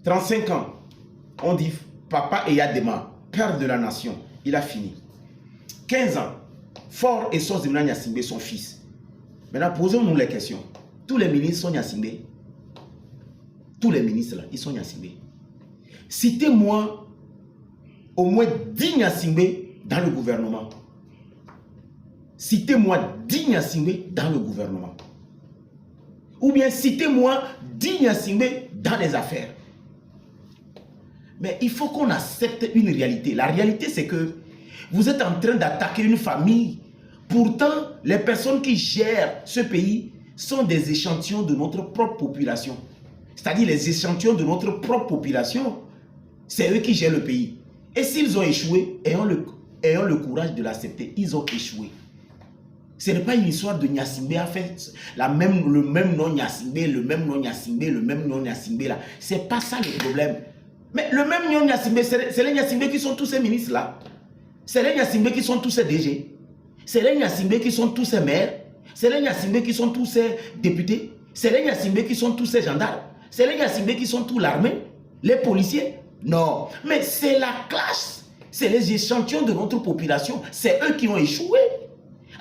35 ans, on dit Papa Eyadema, père de la nation, il a fini. 15 ans, Faure et Sos Zemena Gnassingbé, son fils. Maintenant, posons-nous les questions. Tous les ministres sont Gnassingbé. Tous les ministres là, ils sont Gnassingbé. Citez-moi au moins 10 Gnassingbé dans le gouvernement. Citez-moi 10 Gnassingbé dans le gouvernement. Ou bien citez-moi 10 Gnassingbé dans les affaires. Mais il faut qu'on accepte une réalité. La réalité, c'est que vous êtes en train d'attaquer une famille. Pourtant, les personnes qui gèrent ce pays sont des échantillons de notre propre population. C'est-à-dire les échantillons de notre propre population. C'est eux qui gèrent le pays. Et s'ils ont échoué, ayons le courage de l'accepter. Ils ont échoué. Ce n'est pas une histoire de Gnassingbé à faire le même nom Gnassingbé, le même nom Gnassingbé, le même nom Gnassingbé là. C'est pas ça le problème. Mais le même nom Gnassingbé, c'est les Gnassingbé qui sont tous ces ministres là. C'est les Gnassingbé qui sont tous ces DG. C'est les Gnassingbé qui sont tous ces maires. C'est les Gnassingbé qui sont tous ces députés. C'est les Gnassingbé qui sont tous ces gendarmes. C'est les Gnassingbé qui sont tous l'armée, les policiers. Non, mais c'est la classe. C'est les échantillons de notre population. C'est eux qui ont échoué.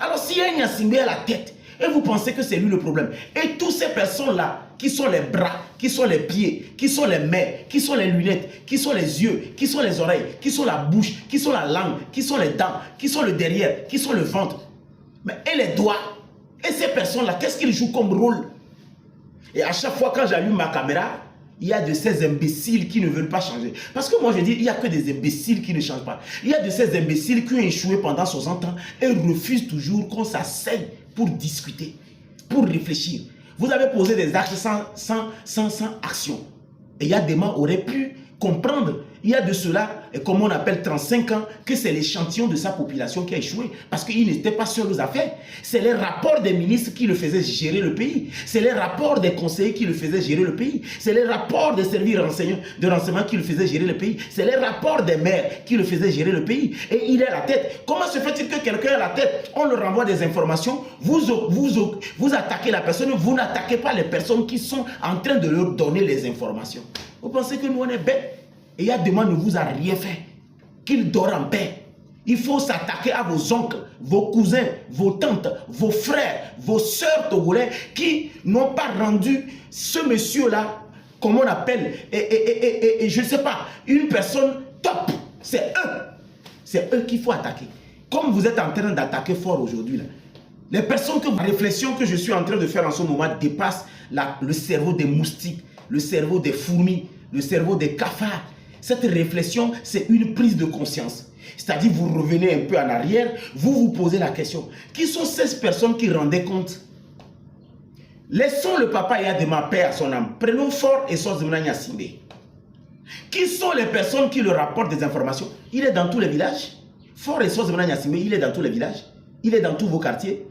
Alors s'il y a un Gnassingbé à la tête, et vous pensez que c'est lui le problème, et toutes ces personnes-là, qui sont les bras, qui sont les pieds, qui sont les mains, qui sont les lunettes, qui sont les yeux, qui sont les oreilles, qui sont la bouche, qui sont la langue, qui sont les dents, qui sont le derrière, qui sont le ventre, mais et les doigts, et ces personnes-là, qu'est-ce qu'ils jouent comme rôle? Et à chaque fois quand j'allume ma caméra, il y a de ces imbéciles qui ne veulent pas changer. Parce que moi je dis, il n'y a que des imbéciles qui ne changent pas. Il y a de ces imbéciles qui ont échoué pendant 60 ans et refusent toujours qu'on s'asseye pour discuter, pour réfléchir. Vous avez posé des actes sans action. Et Eyadema aurait pu comprendre, il y a de cela, comme on appelle 35 ans, que c'est l'échantillon de sa population qui a échoué. Parce qu'il n'était pas seul aux affaires. C'est les rapports des ministres qui le faisaient gérer le pays. C'est les rapports des conseillers qui le faisaient gérer le pays. C'est les rapports des services de renseignement qui le faisaient gérer le pays. C'est les rapports des maires qui le faisaient gérer le pays. Et il est à la tête. Comment se fait-il que quelqu'un est à la tête, on le renvoie des informations, vous attaquez la personne, vous n'attaquez pas les personnes qui sont en train de leur donner les informations. Vous pensez que nous on est bêtes? Et Eyadema ne vous a rien fait. Qu'il dort en paix. Il faut s'attaquer à vos oncles, vos cousins, vos tantes, vos frères, vos sœurs togolais qui n'ont pas rendu ce monsieur-là, comme on appelle, et je ne sais pas, une personne top. C'est eux. C'est eux qu'il faut attaquer. Comme vous êtes en train d'attaquer fort aujourd'hui, les personnes la réflexion que je suis en train de faire en ce moment dépasse le cerveau des moustiques, le cerveau des fourmis, le cerveau des cafards. Cette réflexion, c'est une prise de conscience. C'est-à-dire, vous revenez un peu en arrière, vous vous posez la question. Qui sont ces personnes qui rendaient compte? Laissons le papa Eyadema, paix à son âme. Prenons Faure et Sos Zemena Gnassingbé. Qui sont les personnes qui le rapportent des informations? Il est dans tous les villages. Faure et Sos Zemena Gnassingbé, il est dans tous les villages. Il est dans tous vos quartiers.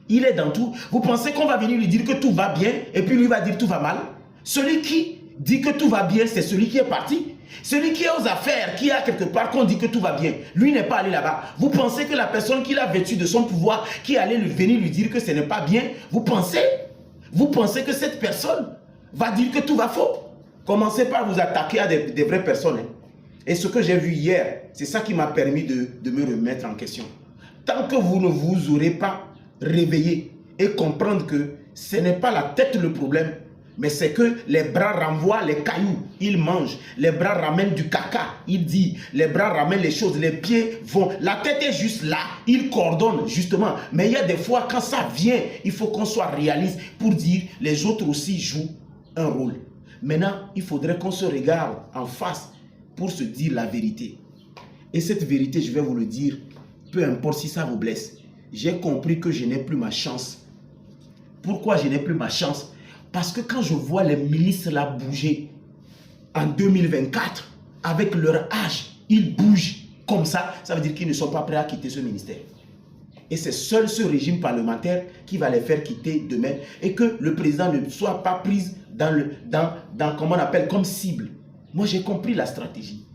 Il est dans tout. Vous pensez qu'on va venir lui dire que tout va bien et puis lui va dire tout va mal? Celui qui dit que tout va bien, c'est celui qui est parti. Celui qui est aux affaires, qui est quelque part, qu'on dit que tout va bien, lui n'est pas allé là-bas. Vous pensez que la personne qui l'a vêtu de son pouvoir, qui allait venir lui dire que ce n'est pas bien, vous pensez que cette personne va dire que tout va faux? Commencez par vous attaquer à des vraies personnes. Et ce que j'ai vu hier, c'est ça qui m'a permis de me remettre en question. Tant que vous ne vous aurez pas réveillé et comprendre que ce n'est pas la tête le problème, mais c'est que les bras renvoient les cailloux, ils mangent. Les bras ramènent du caca, il dit. Les bras ramènent les choses, les pieds vont. La tête est juste là, il coordonne justement. Mais il y a des fois, quand ça vient, il faut qu'on soit réaliste pour dire les autres aussi jouent un rôle. Maintenant, il faudrait qu'on se regarde en face pour se dire la vérité. Et cette vérité, je vais vous le dire, peu importe si ça vous blesse. J'ai compris que je n'ai plus ma chance. Pourquoi je n'ai plus ma chance? Parce que quand je vois les ministres là bouger en 2024, avec leur âge, ils bougent comme ça veut dire qu'ils ne sont pas prêts à quitter ce ministère. Et c'est seul ce régime parlementaire qui va les faire quitter demain et que le président ne soit pas pris dans comment on appelle, comme cible. Moi, j'ai compris la stratégie.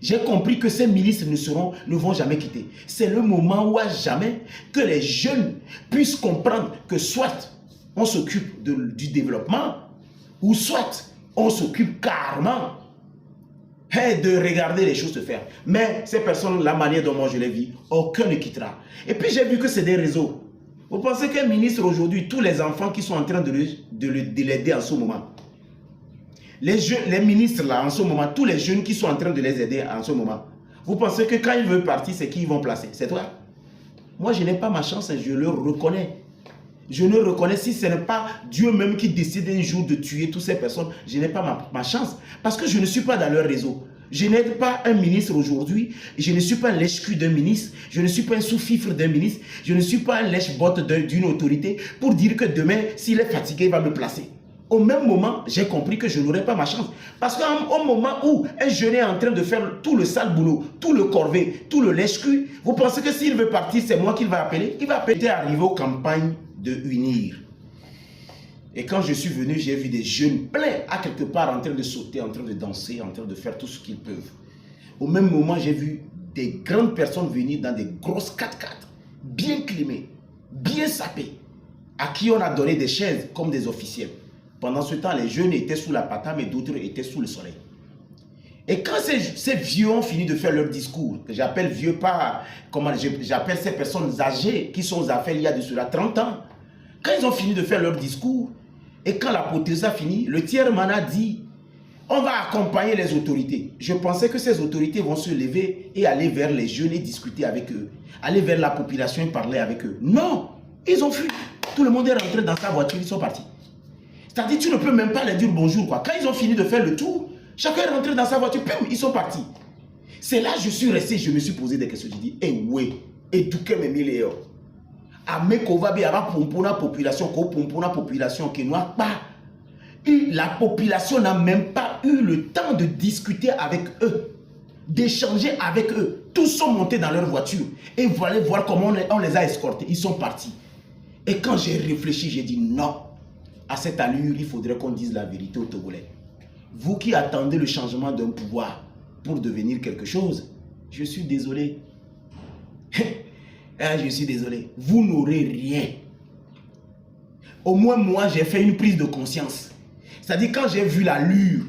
J'ai compris que ces ministres ne vont jamais quitter. C'est le moment où à jamais que les jeunes puissent comprendre que soit on s'occupe du développement, ou soit On s'occupe carrément de regarder les choses se faire. Mais ces personnes, la manière dont moi je les vis, aucun ne quittera. Et puis j'ai vu que c'est des réseaux. Vous pensez qu'un ministre aujourd'hui, tous les enfants qui sont en train de l'aider en ce moment, les ministres là en ce moment, tous les jeunes qui sont en train de les aider en ce moment, vous pensez que quand ils veulent partir, c'est qui ils vont placer? C'est toi? Moi je n'ai pas ma chance, je le reconnais. Je ne reconnais, si ce n'est pas Dieu même qui décide un jour de tuer toutes ces personnes, je n'ai pas ma chance. Parce que je ne suis pas dans leur réseau. Je n'ai pas un ministre aujourd'hui, je ne suis pas un lèche-cul d'un ministre, je ne suis pas un sous-fifre d'un ministre, je ne suis pas un lèche-botte d'une autorité pour dire que demain, s'il est fatigué, il va me placer. Au même moment, j'ai compris que je n'aurais pas ma chance. Parce qu'au moment où un jeune est en train de faire tout le sale boulot, tout le corvée, tout le lèche-cul, vous pensez que s'il veut partir, c'est moi qu'il va appeler? Il va appeler. Arrivé aux campagnes de unir. Et quand je suis venu, j'ai vu des jeunes pleins à quelque part en train de sauter, en train de danser, en train de faire tout ce qu'ils peuvent. Au même moment, j'ai vu des grandes personnes venir dans des grosses 4x4, bien climées, bien sapées, à qui on a donné des chaises comme des officiels. Pendant ce temps, les jeunes étaient sous la patate, mais d'autres étaient sous le soleil. Et quand ces vieux ont fini de faire leur discours, que j'appelle vieux pas, comment j'appelle ces personnes âgées qui sont aux affaires il y a de cela 30 ans, quand ils ont fini de faire leur discours, et quand l'apôtresse a fini, le tiers-man a dit, on va accompagner les autorités. Je pensais que ces autorités vont se lever et aller vers les jeunes et discuter avec eux, aller vers la population et parler avec eux. Non, ils ont fui. Tout le monde est rentré dans sa voiture, ils sont partis. C'est-à-dire, tu ne peux même pas leur dire bonjour, quoi. Quand ils ont fini de faire le tour, chacun est rentré dans sa voiture, pum, ils sont partis. C'est là que je suis resté, je me suis posé des questions. J'ai dit, eh oui, et tout que mes milliers. La population qui n'a pas eu, la population n'a même pas eu le temps de discuter avec eux, d'échanger avec eux. Tous sont montés dans leur voiture et vous allez voir comment on les a escortés. Ils sont partis. Et quand j'ai réfléchi, j'ai dit non. À cette allure, il faudrait qu'on dise la vérité aux Togolais. Vous qui attendez le changement d'un pouvoir pour devenir quelque chose, je suis désolé. Je suis désolé. Vous n'aurez rien. Au moins, moi, j'ai fait une prise de conscience. C'est-à-dire, quand j'ai vu l'allure,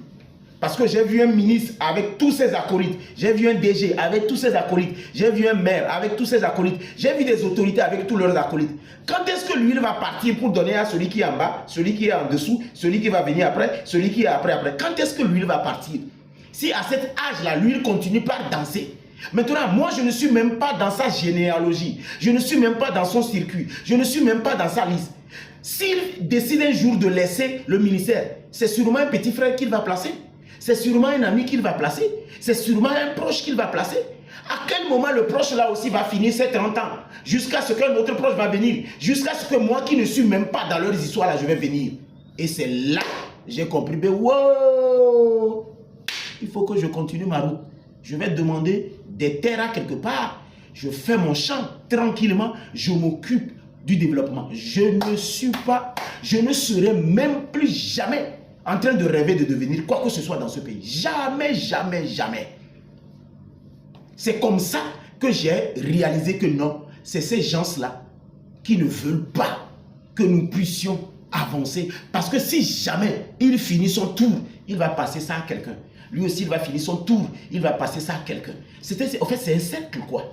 parce que j'ai vu un ministre avec tous ses acolytes, j'ai vu un DG avec tous ses acolytes, j'ai vu un maire avec tous ses acolytes, j'ai vu des autorités avec tous leurs acolytes. Quand est-ce que lui il va partir pour donner à celui qui est en bas, celui qui est en dessous, celui qui va venir après, celui qui est après? Quand est-ce que lui il va partir? Si à cet âge-là, lui il continue par danser. Maintenant, moi, je ne suis même pas dans sa généalogie. Je ne suis même pas dans son circuit. Je ne suis même pas dans sa liste. S'il décide un jour de laisser le ministère, c'est sûrement un petit frère qu'il va placer. C'est sûrement un ami qu'il va placer. C'est sûrement un proche qu'il va placer. À quel moment le proche là aussi va finir ses 30 ans? Jusqu'à ce qu'un autre proche va venir. Jusqu'à ce que moi qui ne suis même pas dans leurs histoires là, je vais venir. Et c'est là que j'ai compris. Wow! Il faut que je continue ma route. Je vais demander des terres à quelque part. Je fais mon champ tranquillement. Je m'occupe du développement. Je ne serai même plus jamais en train de rêver de devenir quoi que ce soit dans ce pays. Jamais, jamais, jamais. C'est comme ça que j'ai réalisé que non, c'est ces gens-là qui ne veulent pas que nous puissions avancer. Parce que si jamais il finit son tour, il va passer ça à quelqu'un. Lui aussi, il va finir son tour, il va passer ça à quelqu'un. En fait, c'est un cercle, quoi.